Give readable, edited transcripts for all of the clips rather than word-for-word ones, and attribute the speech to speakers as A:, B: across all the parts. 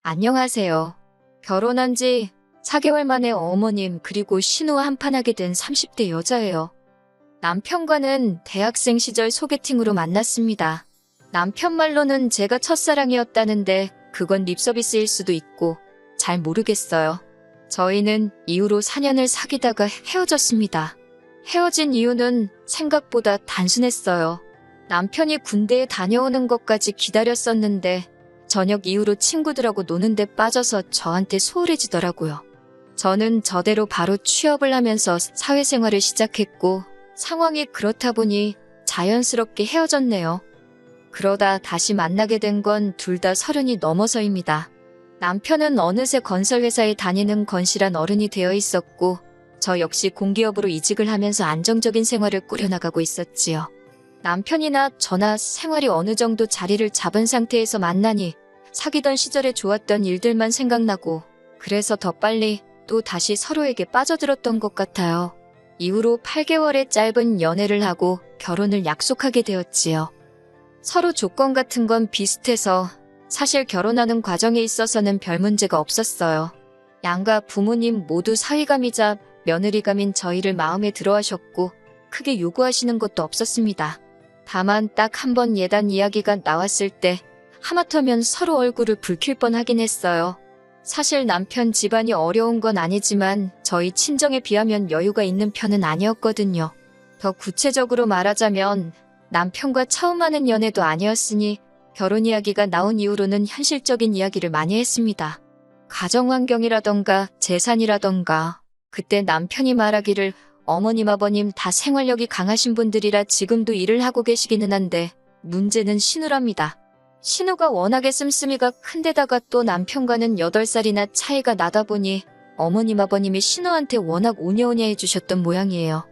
A: 안녕하세요. 결혼한 지 4개월 만에 어머님 그리고 신우와 한판하게 된 30대 여자예요. 남편과는 대학생 시절 소개팅으로 만났습니다. 남편 말로는 제가 첫사랑이었다는데 그건 립서비스일 수도 있고 잘 모르겠어요. 저희는 이후로 4년을 사귀다가 헤어졌습니다. 헤어진 이유는 생각보다 단순했어요. 남편이 군대에 다녀오는 것까지 기다렸었는데 저녁 이후로 친구들하고 노는데 빠져서 저한테 소홀해지더라고요. 저는 저대로 바로 취업을 하면서 사회생활을 시작했고 상황이 그렇다 보니 자연스럽게 헤어졌네요. 그러다 다시 만나게 된 건 둘 다 30이 넘어서입니다. 남편은 어느새 건설회사에 다니는 건실한 어른이 되어 있었고 저 역시 공기업으로 이직을 하면서 안정적인 생활을 꾸려나가고 있었지요. 남편이나 저나 생활이 어느 정도 자리를 잡은 상태에서 만나니 사귀던 시절에 좋았던 일들만 생각나고 그래서 더 빨리 또 다시 서로에게 빠져들었던 것 같아요. 이후로 8개월의 짧은 연애를 하고 결혼을 약속하게 되었지요. 서로 조건 같은 건 비슷해서 사실 결혼하는 과정에 있어서는 별 문제가 없었어요. 양가 부모님 모두 사위감이자 며느리감인 저희를 마음에 들어하셨고 크게 요구하시는 것도 없었습니다. 다만 딱 한 번 예단 이야기가 나왔을 때 하마터면 서로 얼굴을 붉힐 뻔하긴 했어요. 사실 남편 집안이 어려운 건 아니지만 저희 친정에 비하면 여유가 있는 편은 아니었거든요. 더 구체적으로 말하자면 남편과 처음 하는 연애도 아니었으니 결혼 이야기가 나온 이후로는 현실적인 이야기를 많이 했습니다. 가정환경이라던가 재산이라던가 그때 남편이 말하기를 어머님 아버님 다 생활력이 강하신 분들이라 지금도 일을 하고 계시기는 한데 문제는 신우랍니다. 신우가 워낙에 씀씀이가 큰데다가 또 남편과는 8살이나 차이가 나다 보니 어머님 아버님이 신우한테 워낙 오냐오냐 해주셨던 모양이에요.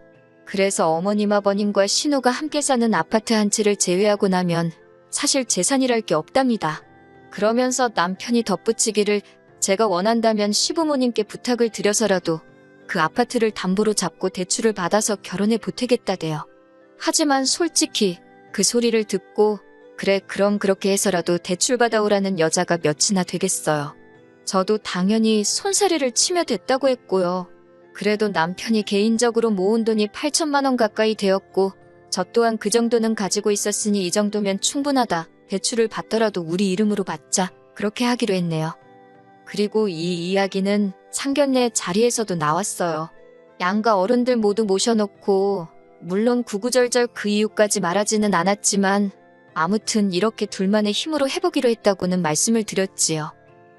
A: 그래서 어머님 아버님과 신우가 함께 사는 아파트 한 채를 제외하고 나면 사실 재산이랄 게 없답니다. 그러면서 남편이 덧붙이기를 제가 원한다면 시부모님께 부탁을 드려서라도 그 아파트를 담보로 잡고 대출을 받아서 결혼에 보태겠다대요. 하지만 솔직히 그 소리를 듣고 그래 그럼 그렇게 해서라도 대출 받아오라는 여자가 몇이나 되겠어요. 저도 당연히 손사래를 치며 됐다고 했고요. 그래도 남편이 개인적으로 모은 돈이 8천만 원 가까이 되었고 저 또한 그 정도는 가지고 있었으니 이 정도면 충분하다. 대출을 받더라도 우리 이름으로 받자. 그렇게 하기로 했네요. 그리고 이 이야기는 상견례 자리에서도 나왔어요. 양가 어른들 모두 모셔놓고 물론 구구절절 그 이유까지 말하지는 않았지만 아무튼 이렇게 둘만의 힘으로 해보기로 했다고는 말씀을 드렸지요.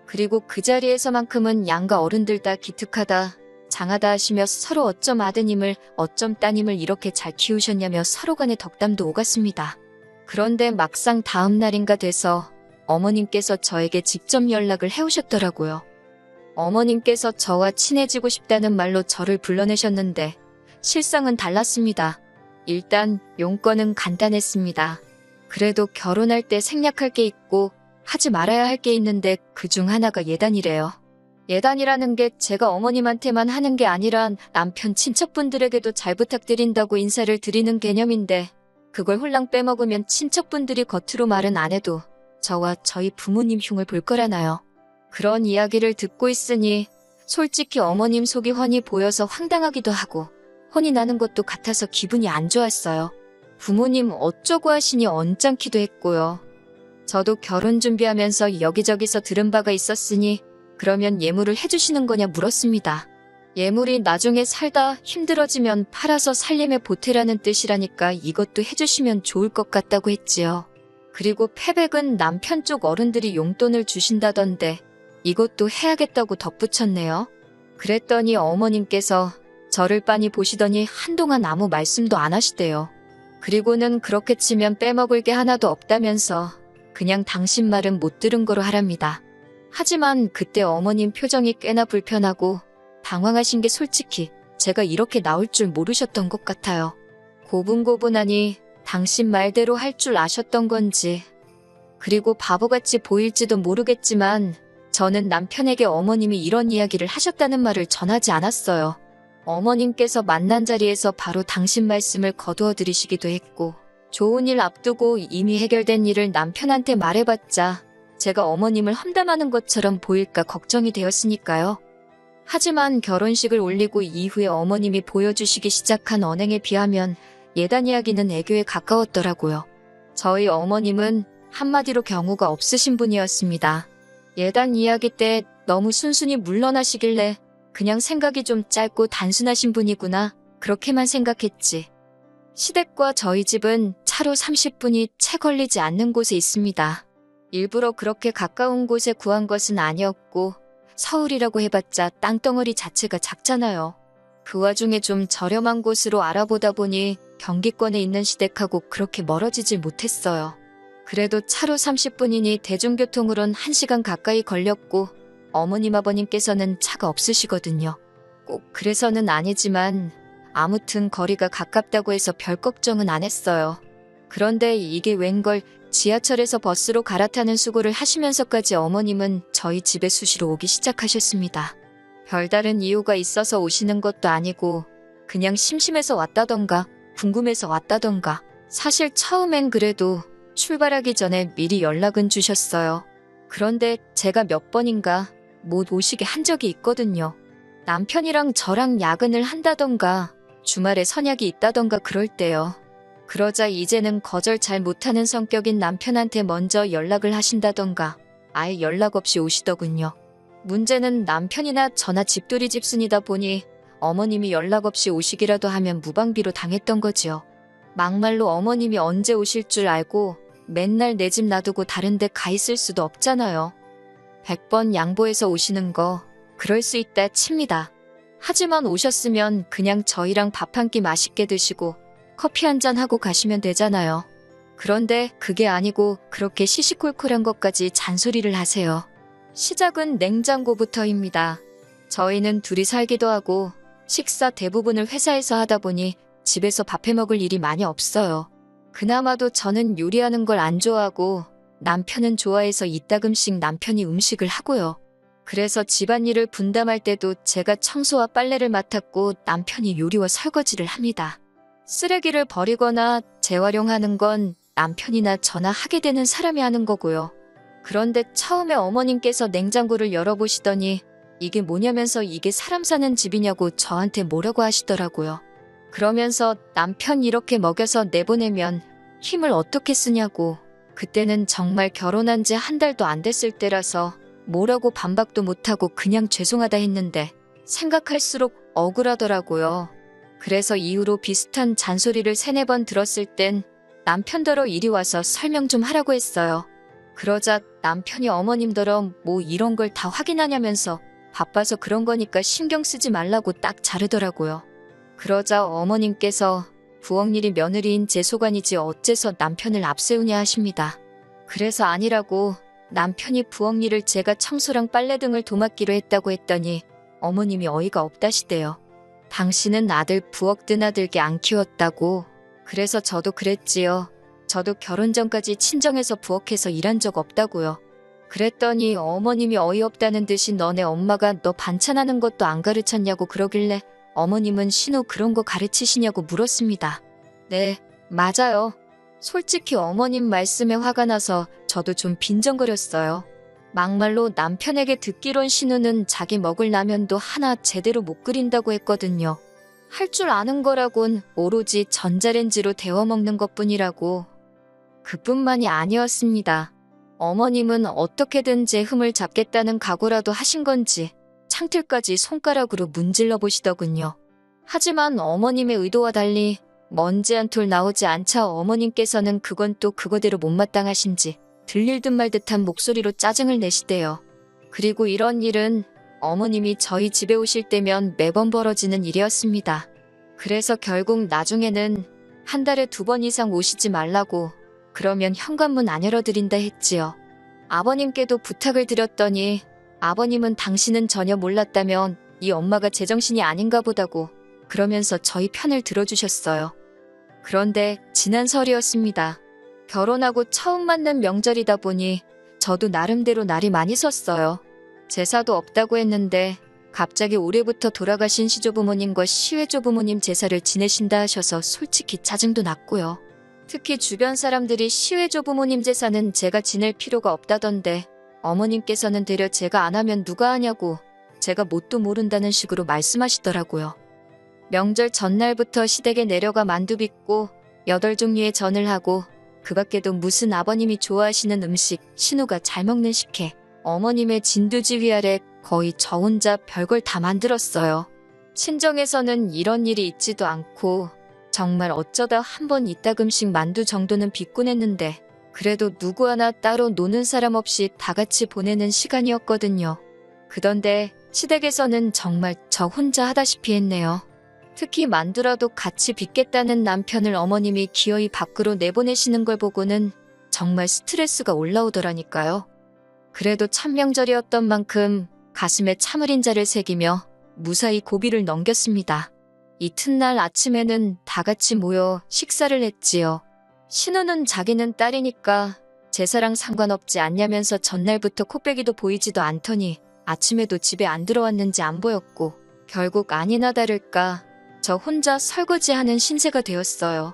A: 그리고 그 자리에서만큼은 양가 어른들 다 기특하다, 장하다 하시며 서로 어쩜 아드님을 어쩜 따님을 이렇게 잘 키우셨냐며 서로 간의 덕담도 오갔습니다. 그런데 막상 다음 날인가 돼서 어머님께서 저에게 직접 연락을 해오셨더라고요. 어머님께서 저와 친해지고 싶다는 말로 저를 불러내셨는데 실상은 달랐습니다. 일단 용건은 간단했습니다. 그래도 결혼할 때 생략할 게 있고 하지 말아야 할 게 있는데 그중 하나가 예단이래요. 예단이라는 게 제가 어머님한테만 하는 게 아니라 남편 친척분들에게도 잘 부탁드린다고 인사를 드리는 개념인데 그걸 홀랑 빼먹으면 친척분들이 겉으로 말은 안 해도 저와 저희 부모님 흉을 볼 거라나요. 그런 이야기를 듣고 있으니 솔직히 어머님 속이 훤히 보여서 황당하기도 하고 혼이 나는 것도 같아서 기분이 안 좋았어요. 부모님 어쩌고 하시니 언짢기도 했고요. 저도 결혼 준비하면서 여기저기서 들은 바가 있었으니 그러면 예물을 해주시는 거냐 물었습니다. 예물이 나중에 살다 힘들어지면 팔아서 살림에 보태라는 뜻이라니까 이것도 해주시면 좋을 것 같다고 했지요. 그리고 패백은 남편 쪽 어른들이 용돈을 주신다던데 이것도 해야겠다고 덧붙였네요. 그랬더니 어머님께서 저를 빤히 보시더니 한동안 아무 말씀도 안 하시대요. 그리고는 그렇게 치면 빼먹을 게 하나도 없다면서 그냥 당신 말은 못 들은 거로 하랍니다. 하지만 그때 어머님 표정이 꽤나 불편하고 당황하신 게 솔직히 제가 이렇게 나올 줄 모르셨던 것 같아요. 고분고분하니 당신 말대로 할 줄 아셨던 건지 그리고 바보같이 보일지도 모르겠지만 저는 남편에게 어머님이 이런 이야기를 하셨다는 말을 전하지 않았어요. 어머님께서 만난 자리에서 바로 당신 말씀을 거두어 들이시기도 했고 좋은 일 앞두고 이미 해결된 일을 남편한테 말해봤자 제가 어머님을 험담하는 것처럼 보일까 걱정이 되었으니까요. 하지만 결혼식을 올리고 이후에 어머님이 보여주시기 시작한 언행에 비하면 예단 이야기는 애교에 가까웠더라고요. 저희 어머님은 한마디로 경우가 없으신 분이었습니다. 예단 이야기 때 너무 순순히 물러나시길래 그냥 생각이 좀 짧고 단순하신 분이구나 그렇게만 생각했지. 시댁과 저희 집은 차로 30분이 채 걸리지 않는 곳에 있습니다. 일부러 그렇게 가까운 곳에 구한 것은 아니었고 서울이라고 해봤자 땅덩어리 자체가 작잖아요. 그 와중에 좀 저렴한 곳으로 알아보다 보니 경기권에 있는 시댁하고 그렇게 멀어지질 못했어요. 그래도 차로 30분이니 대중교통으론 1시간 가까이 걸렸고 어머님 아버님께서는 차가 없으시거든요. 꼭 그래서는 아니지만 아무튼 거리가 가깝다고 해서 별 걱정은 안 했어요. 그런데 이게 웬걸 지하철에서 버스로 갈아타는 수고를 하시면서까지 어머님은 저희 집에 수시로 오기 시작하셨습니다. 별다른 이유가 있어서 오시는 것도 아니고 그냥 심심해서 왔다던가 궁금해서 왔다던가 사실 처음엔 그래도 출발하기 전에 미리 연락은 주셨어요. 그런데 제가 몇 번인가 못 오시게 한 적이 있거든요. 남편이랑 저랑 야근을 한다던가 주말에 선약이 있다던가 그럴 때요. 그러자 이제는 거절 잘 못하는 성격인 남편한테 먼저 연락을 하신다던가 아예 연락 없이 오시더군요. 문제는 남편이나 저나 집돌이 집순이다 보니 어머님이 연락 없이 오시기라도 하면 무방비로 당했던 거지요. 막말로 어머님이 언제 오실 줄 알고 맨날 내 집 놔두고 다른 데 가 있을 수도 없잖아요. 100번 양보해서 오시는 거 그럴 수 있다 칩니다. 하지만 오셨으면 그냥 저희랑 밥 한 끼 맛있게 드시고 커피 한 잔 하고 가시면 되잖아요. 그런데 그게 아니고 그렇게 시시콜콜한 것까지 잔소리를 하세요. 시작은 냉장고부터입니다. 저희는 둘이 살기도 하고 식사 대부분을 회사에서 하다 보니 집에서 밥 해먹을 일이 많이 없어요. 그나마도 저는 요리하는 걸 안 좋아하고 남편은 좋아해서 이따금씩 남편이 음식을 하고요. 그래서 집안일을 분담할 때도 제가 청소와 빨래를 맡았고 남편이 요리와 설거지를 합니다. 쓰레기를 버리거나 재활용하는 건 남편이나 저나 하게 되는 사람이 하는 거고요. 그런데 처음에 어머님께서 냉장고를 열어보시더니 이게 뭐냐면서 이게 사람 사는 집이냐고 저한테 뭐라고 하시더라고요. 그러면서 남편 이렇게 먹여서 내보내면 힘을 어떻게 쓰냐고. 그때는 정말 결혼한 지 한 달도 안 됐을 때라서 뭐라고 반박도 못하고 그냥 죄송하다 했는데 생각할수록 억울하더라고요. 그래서 이후로 비슷한 잔소리를 3-4번 들었을 땐 남편더러 이리 와서 설명 좀 하라고 했어요. 그러자 남편이 어머님더러 뭐 이런 걸 다 확인하냐면서 바빠서 그런 거니까 신경 쓰지 말라고 딱 자르더라고요. 그러자 어머님께서 부엌 일이 며느리인 제 소관이지 어째서 남편을 앞세우냐 하십니다. 그래서 아니라고 남편이 부엌 일을 제가 청소랑 빨래 등을 도맡기로 했다고 했더니 어머님이 어이가 없다시대요. 당신은 아들 부엌 드나들게 안 키웠다고. 그래서 저도 그랬지요. 저도 결혼 전까지 친정에서 부엌에서 일한 적 없다고요. 그랬더니 어머님이 어이없다는 듯이 너네 엄마가 너 반찬하는 것도 안 가르쳤냐고 그러길래 어머님은 신우 그런 거 가르치시냐고 물었습니다. 네, 맞아요. 솔직히 어머님 말씀에 화가 나서 저도 좀 빈정거렸어요. 막말로 남편에게 듣기론 신우는 자기 먹을 라면도 하나 제대로 못 끓인다고 했거든요. 할 줄 아는 거라곤 오로지 전자레인지로 데워 먹는 것뿐이라고. 그뿐만이 아니었습니다. 어머님은 어떻게든 제 흠을 잡겠다는 각오라도 하신 건지 창틀까지 손가락으로 문질러 보시더군요. 하지만 어머님의 의도와 달리 먼지 한 톨 나오지 않자 어머님께서는 그건 또 그거대로 못마땅하신지 들릴 듯 말 듯한 목소리로 짜증을 내시대요. 그리고 이런 일은 어머님이 저희 집에 오실 때면 매번 벌어지는 일이었습니다. 그래서 결국 나중에는 한 달에 2번 이상 오시지 말라고, 그러면 현관문 안 열어드린다 했지요. 아버님께도 부탁을 드렸더니 아버님은 당신은 전혀 몰랐다면 이 엄마가 제정신이 아닌가 보다고 그러면서 저희 편을 들어주셨어요. 그런데 지난 설이었습니다. 결혼하고 처음 맞는 명절이다 보니 저도 나름대로 날이 많이 섰어요. 제사도 없다고 했는데 갑자기 올해부터 돌아가신 시조부모님과 시외조부모님 제사를 지내신다 하셔서 솔직히 짜증도 났고요. 특히 주변 사람들이 시외조 부모님 재산은 제가 지낼 필요가 없다던데 어머님께서는 되려 제가 안 하면 누가 하냐고 제가 뭣도 모른다는 식으로 말씀하시더라고요. 명절 전날부터 시댁에 내려가 만두 빚고 8종류의 전을 하고 그 밖에도 무슨 아버님이 좋아하시는 음식, 신우가 잘 먹는 식혜, 어머님의 진두지 위아래 거의 저 혼자 별걸 다 만들었어요. 친정에서는 이런 일이 있지도 않고 정말 어쩌다 한 번 이따금씩 만두 정도는 빚곤 했는데 그래도 누구 하나 따로 노는 사람 없이 다 같이 보내는 시간이었거든요. 그런데 시댁에서는 정말 저 혼자 하다시피 했네요. 특히 만두라도 같이 빚겠다는 남편을 어머님이 기어이 밖으로 내보내시는 걸 보고는 정말 스트레스가 올라오더라니까요. 그래도 천명절이었던 만큼 가슴에 참을인자를 새기며 무사히 고비를 넘겼습니다. 이튿날 아침에는 다 같이 모여 식사를 했지요. 신우는 자기는 딸이니까 제사랑 상관없지 않냐면서 전날부터 코빼기도 보이지도 않더니 아침에도 집에 안 들어왔는지 안 보였고 결국 아니나 다를까 저 혼자 설거지하는 신세가 되었어요.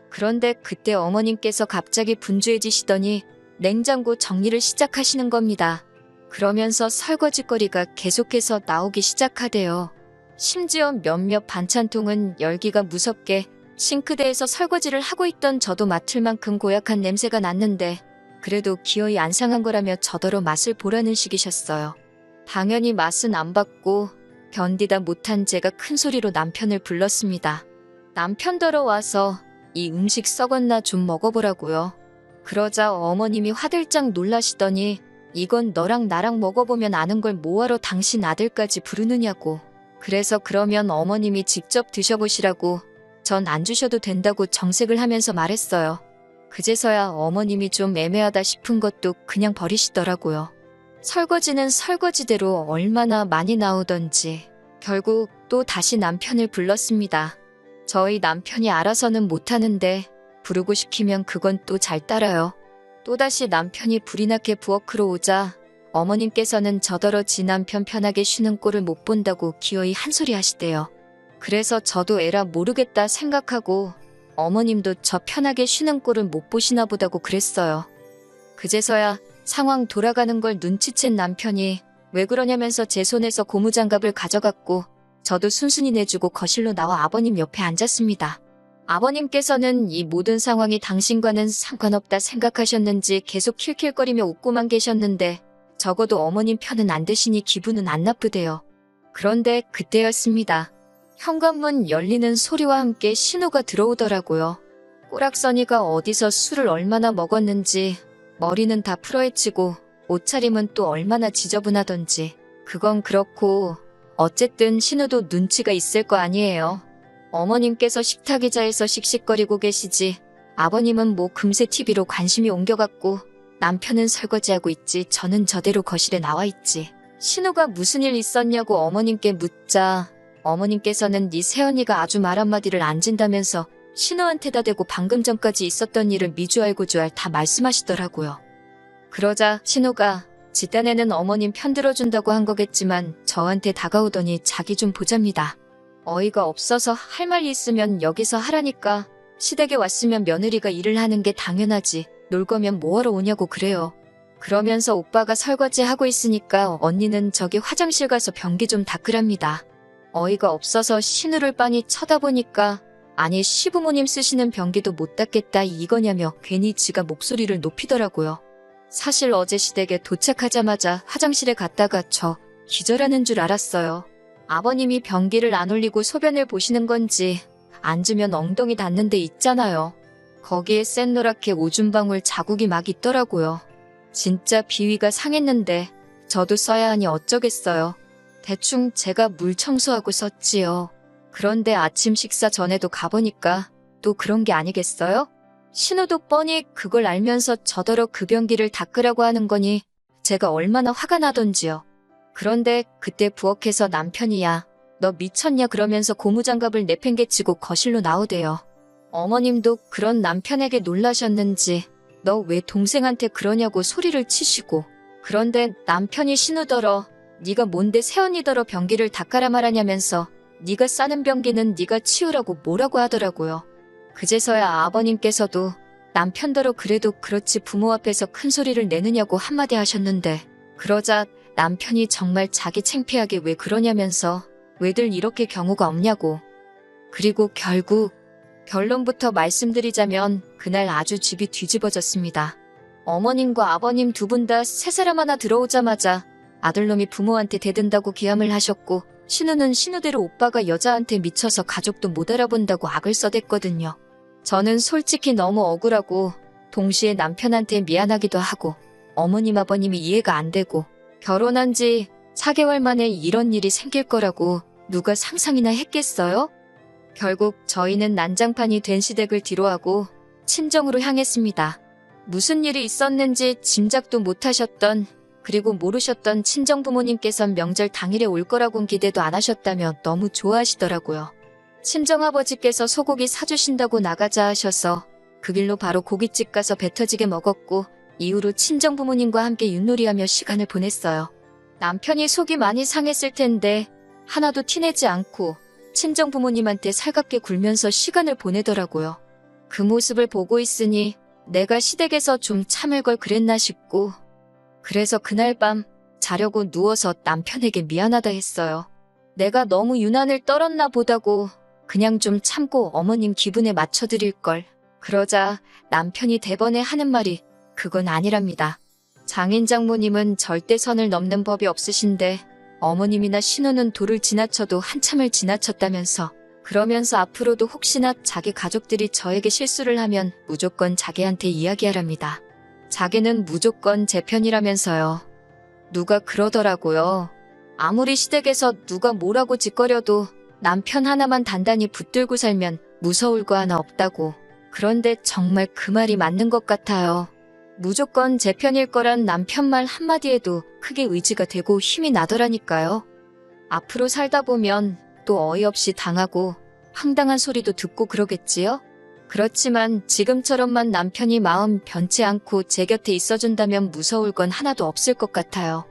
A: 그런데 그때 어머님께서 갑자기 분주해지시더니 냉장고 정리를 시작하시는 겁니다. 그러면서 설거지거리가 계속해서 나오기 시작하대요. 심지어 몇몇 반찬통은 열기가 무섭게 싱크대에서 설거지를 하고 있던 저도 맡을 만큼 고약한 냄새가 났는데 그래도 기어이 안 상한 거라며 저더러 맛을 보라는 식이셨어요. 당연히 맛은 안 봤고 견디다 못한 제가 큰 소리로 남편을 불렀습니다. 남편더러 와서 이 음식 썩었나 좀 먹어보라고요. 그러자 어머님이 화들짝 놀라시더니 이건 너랑 나랑 먹어보면 아는 걸 뭐하러 당신 아들까지 부르느냐고. 그래서 그러면 어머님이 직접 드셔보시라고 전 안 주셔도 된다고 정색을 하면서 말했어요. 그제서야 어머님이 좀 애매하다 싶은 것도 그냥 버리시더라고요. 설거지는 설거지대로 얼마나 많이 나오던지 결국 또 다시 남편을 불렀습니다. 저희 남편이 알아서는 못하는데 부르고 시키면 그건 또 잘 따라요. 또다시 남편이 불이 나게 부엌으로 오자 어머님께서는 저더러 지 남편 편하게 쉬는 꼴을 못 본다고 기어이 한 소리 하시대요. 그래서 저도 에라 모르겠다 생각하고 어머님도 저 편하게 쉬는 꼴을 못 보시나 보다고 그랬어요. 그제서야 상황 돌아가는 걸 눈치챈 남편이 왜 그러냐면서 제 손에서 고무장갑을 가져갔고 저도 순순히 내주고 거실로 나와 아버님 옆에 앉았습니다. 아버님께서는 이 모든 상황이 당신과는 상관없다 생각하셨는지 계속 킬킬거리며 웃고만 계셨는데 적어도 어머님 편은 안 드시니 기분은 안 나쁘대요. 그런데 그때였습니다. 현관문 열리는 소리와 함께 신호가 들어오더라고요. 꼬락서니가 어디서 술을 얼마나 먹었는지 머리는 다 풀어헤치고 옷차림은 또 얼마나 지저분하던지. 그건 그렇고 어쨌든 신우도 눈치가 있을 거 아니에요. 어머님께서 식탁 의자에서 씩씩거리고 계시지 아버님은 뭐 금세 TV로 관심이 옮겨갔고 남편은 설거지하고 있지 저는 저대로 거실에 나와 있지. 신우가 무슨 일 있었냐고 어머님께 묻자 어머님께서는 네 새언니가 아주 말 한마디를 안 진다면서 신우한테다 대고 방금 전까지 있었던 일을 미주알고주알 다 말씀하시더라고요. 그러자 신우가 지 딴에는 어머님 편 들어준다고 한 거겠지만 저한테 다가오더니 자기 좀 보잡니다. 어이가 없어서 할 말 있으면 여기서 하라니까 시댁에 왔으면 며느리가 일을 하는 게 당연하지 놀 거면 뭐하러 오냐고 그래요. 그러면서 오빠가 설거지하고 있으니까 언니는 저기 화장실 가서 변기 좀 닦으랍니다. 어이가 없어서 신우를 빤히 쳐다보니까 아니 시부모님 쓰시는 변기도 못 닦겠다 이거냐며 괜히 지가 목소리를 높이더라고요. 사실 어제 시댁에 도착하자마자 화장실에 갔다가 저 기절하는 줄 알았어요. 아버님이 변기를 안 올리고 소변을 보시는 건지 앉으면 엉덩이 닿는 데 있잖아요. 거기에 샛노랗게 오줌 방울 자국이 막 있더라고요. 진짜 비위가 상했는데 저도 써야 하니 어쩌겠어요. 대충 제가 물 청소하고 썼지요. 그런데 아침 식사 전에도 가보니까 또 그런 게 아니겠어요? 신우도 뻔히 그걸 알면서 저더러 그 변기를 닦으라고 하는 거니 제가 얼마나 화가 나던지요. 그런데 그때 부엌에서 남편이 야, 너 미쳤냐 그러면서 고무장갑을 내팽개치고 거실로 나오대요. 어머님도 그런 남편에게 놀라셨는지 너 왜 동생한테 그러냐고 소리를 치시고 그런데 남편이 신우더러 네가 뭔데 새언니더러 변기를 닦아라 말하냐면서 네가 싸는 변기는 네가 치우라고 뭐라고 하더라고요. 그제서야 아버님께서도 남편더러 그래도 그렇지 부모 앞에서 큰 소리를 내느냐고 한마디 하셨는데 그러자 남편이 정말 자기 창피하게 왜 그러냐면서 왜들 이렇게 경우가 없냐고. 그리고 결국 결론부터 말씀드리자면 그날 아주 집이 뒤집어졌습니다. 어머님과 아버님 두 분 다 세 사람 하나 들어오자마자 아들놈이 부모한테 대든다고 기함을 하셨고 신우는 신우대로 오빠가 여자한테 미쳐서 가족도 못 알아본다고 악을 써댔거든요. 저는 솔직히 너무 억울하고 동시에 남편한테 미안하기도 하고 어머님 아버님이 이해가 안 되고 결혼한 지 4개월 만에 이런 일이 생길 거라고 누가 상상이나 했겠어요? 결국 저희는 난장판이 된 시댁을 뒤로하고 친정으로 향했습니다. 무슨 일이 있었는지 짐작도 못하셨던 그리고 모르셨던 친정부모님께선 명절 당일에 올 거라고는 기대도 안 하셨다며 너무 좋아하시더라고요. 친정아버지께서 소고기 사주신다고 나가자 하셔서 그 길로 바로 고깃집 가서 배 터지게 먹었고 이후로 친정부모님과 함께 윷놀이하며 시간을 보냈어요. 남편이 속이 많이 상했을 텐데 하나도 티내지 않고 친정부모님한테 살갑게 굴면서 시간을 보내더라고요. 그 모습을 보고 있으니 내가 시댁에서 좀 참을 걸 그랬나 싶고 그래서 그날 밤 자려고 누워서 남편에게 미안하다 했어요. 내가 너무 유난을 떨었나 보다고 그냥 좀 참고 어머님 기분에 맞춰드릴 걸. 그러자 남편이 대번에 하는 말이 그건 아니랍니다. 장인 장모님은 절대 선을 넘는 법이 없으신데 어머님이나 신우는 도를 지나쳐도 한참을 지나쳤다면서 그러면서 앞으로도 혹시나 자기 가족들이 저에게 실수를 하면 무조건 자기한테 이야기하랍니다. 자기는 무조건 제 편이라면서요. 누가 그러더라고요. 아무리 시댁에서 누가 뭐라고 짓거려도 남편 하나만 단단히 붙들고 살면 무서울 거 하나 없다고. 그런데 정말 그 말이 맞는 것 같아요. 무조건 제 편일 거란 남편 말 한마디에도 크게 의지가 되고 힘이 나더라니까요. 앞으로 살다 보면 또 어이없이 당하고 황당한 소리도 듣고 그러겠지요? 그렇지만 지금처럼만 남편이 마음 변치 않고 제 곁에 있어준다면 무서울 건 하나도 없을 것 같아요.